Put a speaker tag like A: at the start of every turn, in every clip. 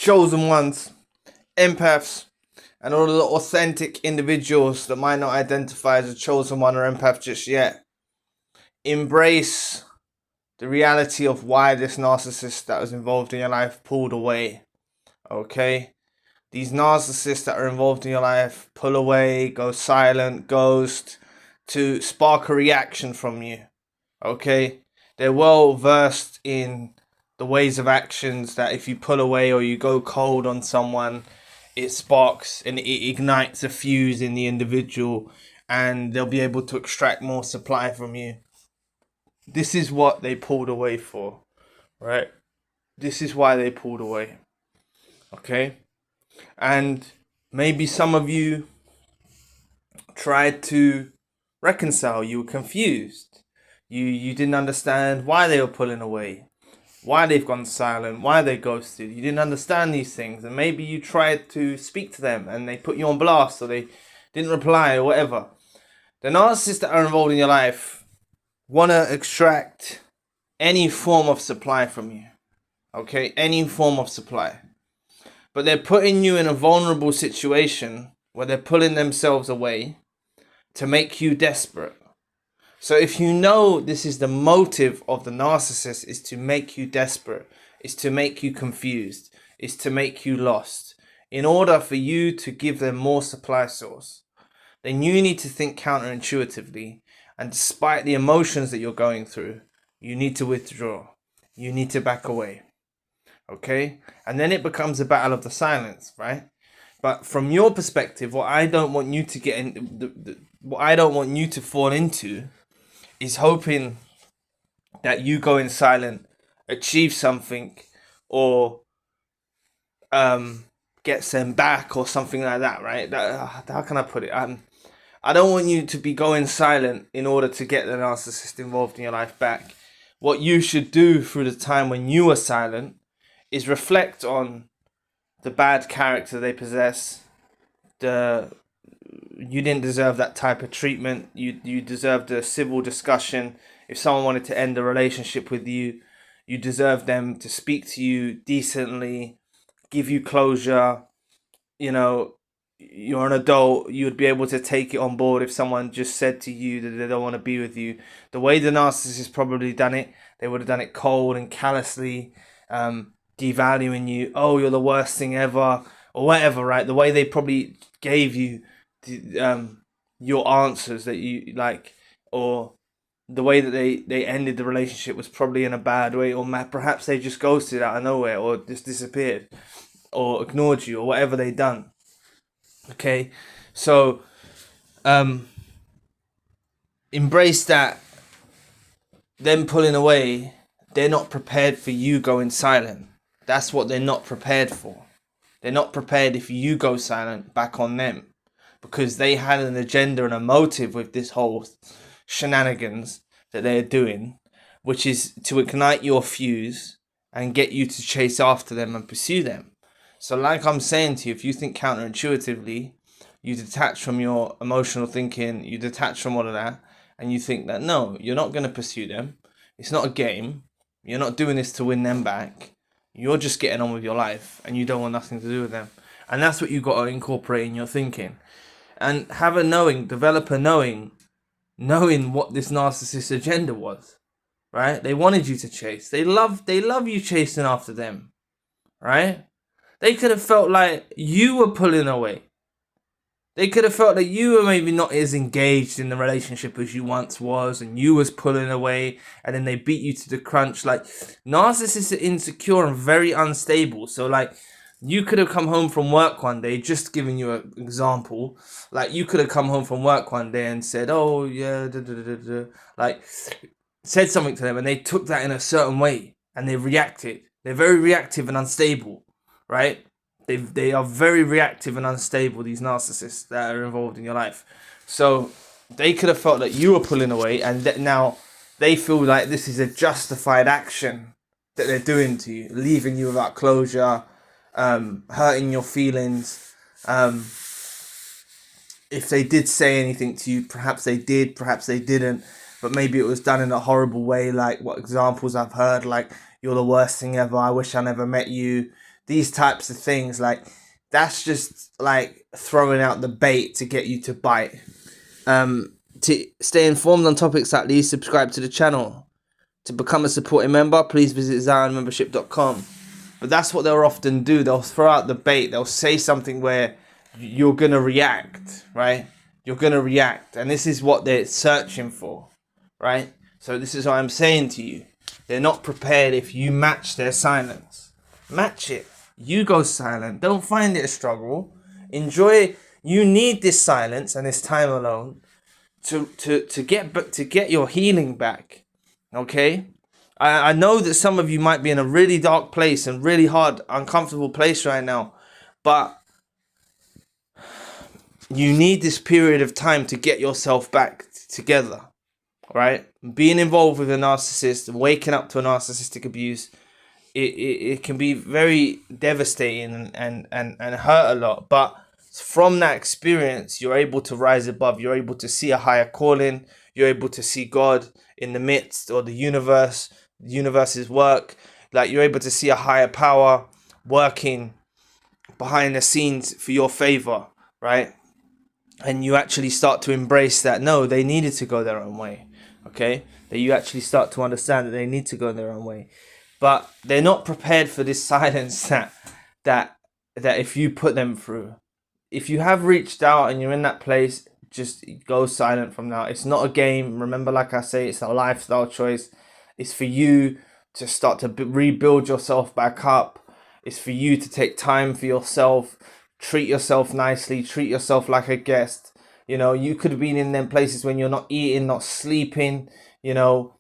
A: chosen ones, empaths, and all of the authentic individuals that might not identify as a chosen one or empath just yet. Embrace the reality of why this narcissist that was involved in your life pulled away. Okay? These narcissists that are involved in your life pull away, go silent, ghost, to spark a reaction from you. Okay? They're well versed in the ways of actions that if you pull away or you go cold on someone, it sparks and it ignites a fuse in the individual, and they'll be able to extract more supply from you. This is what they pulled away for, right? This is why they pulled away. Okay? And maybe some of you tried to reconcile. You were confused. You didn't understand why they were pulling away, why they've gone silent, why they ghosted. You didn't understand these things, and maybe you tried to speak to them and they put you on blast or they didn't reply or whatever. The narcissists that are involved in your life want to extract any form of supply from you. Okay? Any form of supply. But they're putting you in a vulnerable situation where they're pulling themselves away to make you desperate. So if you know this is the motive of the narcissist, is to make you desperate, is to make you confused, is to make you lost, in order for you to give them more supply source, then you need to think counterintuitively. And despite the emotions that you're going through, you need to withdraw. You need to back away. Okay? And then it becomes a battle of the silence, right? But from your perspective, what I don't want you to get in, what I don't want you to fall into is hoping that you go in silent, achieve something, or get sent back or something like that, right? How can I put it? I don't want you to be going silent in order to get the narcissist involved in your life back. What you should do through the time when you are silent is reflect on the bad character they possess. You didn't deserve that type of treatment. You deserved a civil discussion. If someone wanted to end a relationship with you, you deserve them to speak to you decently, give you closure. You know, you're an adult. You would be able to take it on board if someone just said to you that they don't want to be with you. The way the narcissist probably done it, they would have done it cold and callously, devaluing you. Oh, you're the worst thing ever, or whatever, right? The way they probably gave you your answers that you like, or the way that they ended the relationship was probably in a bad way, or perhaps they just ghosted out of nowhere, or just disappeared, or ignored you, or whatever they done. Okay, so embrace that. Them pulling away, they're not prepared for you going silent. That's what they're not prepared for. They're not prepared if you go silent back on them, because they had an agenda and a motive with this whole shenanigans that they're doing, which is to ignite your fuse and get you to chase after them and pursue them. So like I'm saying to you, if you think counterintuitively, you detach from your emotional thinking, you detach from all of that, and you think that no, you're not going to pursue them. It's not a game. You're not doing this to win them back. You're just getting on with your life and you don't want nothing to do with them. And that's what you got to incorporate in your thinking. And have a knowing, develop a knowing what this narcissist agenda was, right? They wanted you to chase. They love you chasing after them, right? They could have felt like you were pulling away. They could have felt that you were maybe not as engaged in the relationship as you once was, and you was pulling away, and then they beat you to the crunch. Like, narcissists are insecure and very unstable. So, like, you could have come home from work one day, just giving you an example. Like, you could have come home from work one day and said, oh, yeah, like, said something to them, and they took that in a certain way, and they reacted. They're very reactive and unstable, right? They are very reactive and unstable, these narcissists that are involved in your life. So they could have felt that you were pulling away, and that now they feel like this is a justified action that they're doing to you, leaving you without closure, hurting your feelings. If they did say anything to you, perhaps they did, perhaps they didn't, but maybe it was done in a horrible way, like what examples I've heard, like, you're the worst thing ever, I wish I never met you. these types of things, like that's just like throwing out the bait to get you to bite. To stay informed on topics like these, subscribe to the channel. To become a supporting member, please visit zionmembership.com. But that's what they'll often do. They'll throw out the bait. They'll say something where you're going to react, right? You're going to react. And this is what they're searching for, right? So this is what I'm saying to you. They're not prepared if you match their silence. Match it. You go silent. Don't find it a struggle. Enjoy. You need this silence and this time alone to get your healing back. Okay? I know that some of you might be in a really dark place and really hard, uncomfortable place right now, but you need this period of time to get yourself back together, right? Being involved with a narcissist, waking up to a narcissistic abuse, it can be very devastating and hurt a lot, but from that experience, you're able to rise above. You're able to see a higher calling. You're able to see God in the midst, or the universe's work. Like, you're able to see a higher power working behind the scenes for your favor, right? And you actually start to embrace that, no, they needed to go their own way, okay? That you actually start to understand that they need to go their own way. But they're not prepared for this silence that if you put them through. If you have reached out and you're in that place, just go silent from now. It's not a game. Remember, like I say, it's a lifestyle choice. It's for you to start to rebuild yourself back up. It's for you to take time for yourself. Treat yourself nicely. Treat yourself like a guest. You know, you could have been in them places when you're not eating, not sleeping, you know,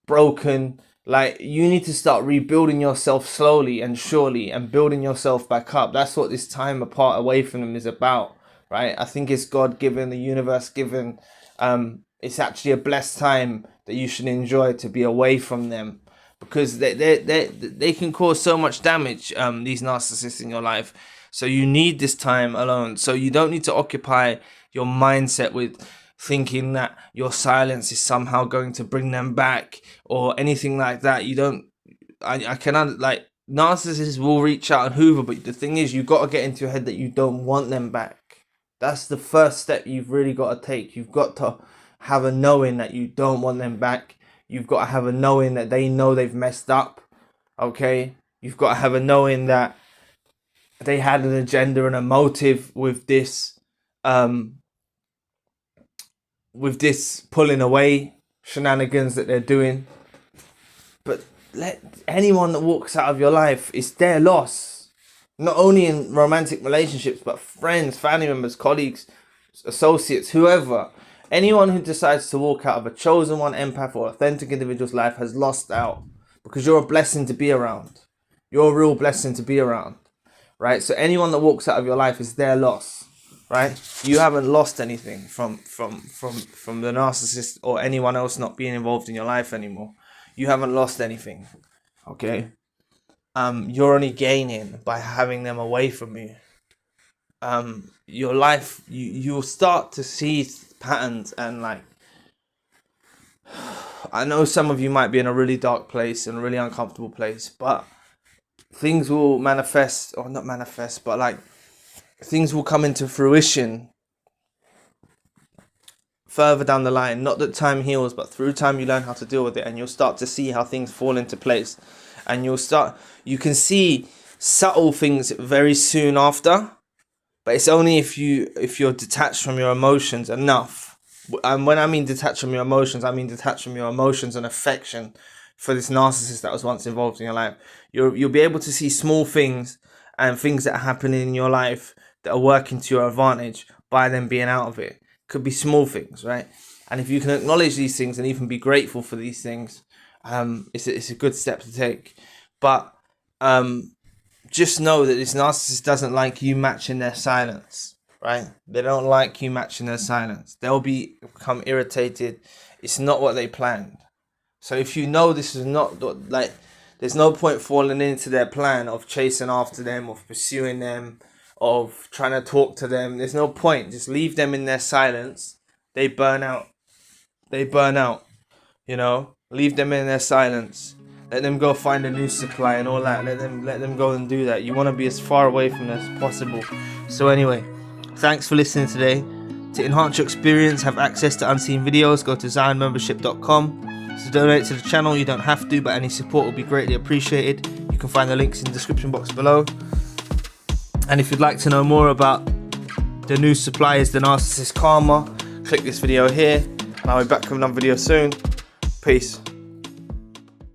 A: broken. Like, you need to start rebuilding yourself slowly and surely and building yourself back up. That's what this time apart away from them is about, right? I think it's God given, the universe given. It's actually a blessed time that you should enjoy to be away from them, because they can cause so much damage, these narcissists in your life. So you need this time alone. So you don't need to occupy your mindset with thinking that your silence is somehow going to bring them back or anything like that. You don't, I cannot, like, narcissists will reach out and hoover, but the thing is, you've got to get into your head that you don't want them back. That's the first step you've really got to take. You've got to have a knowing that you don't want them back. You've got to have a knowing that they know they've messed up, okay? You've got to have a knowing that they had an agenda and a motive with this pulling away shenanigans that they're doing. But let anyone that walks out of your life, it's their loss. Not only in romantic relationships, but friends, family members, colleagues, associates, whoever. Anyone who decides to walk out of a chosen one, empath, or authentic individual's life has lost out, because you're a blessing to be around. You're a real blessing to be around, right? So anyone that walks out of your life is their loss. Right? You haven't lost anything from the narcissist or anyone else not being involved in your life anymore. You haven't lost anything. Okay? You're only gaining by having them away from you. Your life, you'll start to see patterns, and like, I know some of you might be in a really dark place and a really uncomfortable place, but things will manifest, or not manifest, but like, things will come into fruition further down the line. Not that time heals, but through time you learn how to deal with it, and you'll start to see how things fall into place, and you can see subtle things very soon after, but it's only if you're detached from your emotions enough. And when I mean detached from your emotions, I mean detached from your emotions and affection for this narcissist that was once involved in your life. You'll be able to see small things and things that are happening in your life that are working to your advantage by them being out of it. Could be small things, right? And if you can acknowledge these things and even be grateful for these things, it's a good step to take. But just know that this narcissist doesn't like you matching their silence, right? They don't like you matching their silence. They'll become irritated. It's not what they planned. So if you know this is not, like, there's no point falling into their plan of chasing after them, of pursuing them, of trying to talk to them. There's no point. Just leave them in their silence. They burn out. You know, leave them in their silence. Let them go find a new supply and all that. Let them go and do that. You want to be as far away from them as possible. So anyway, thanks for listening today. To enhance your experience, have access to unseen videos, go to zionmembership.com. To donate to the channel, you don't have to, but any support will be greatly appreciated. You can find the links in the description box below. And if you'd like to know more about the new supply is the Narcissist Karma, click this video here. And I'll be back with another video soon. Peace.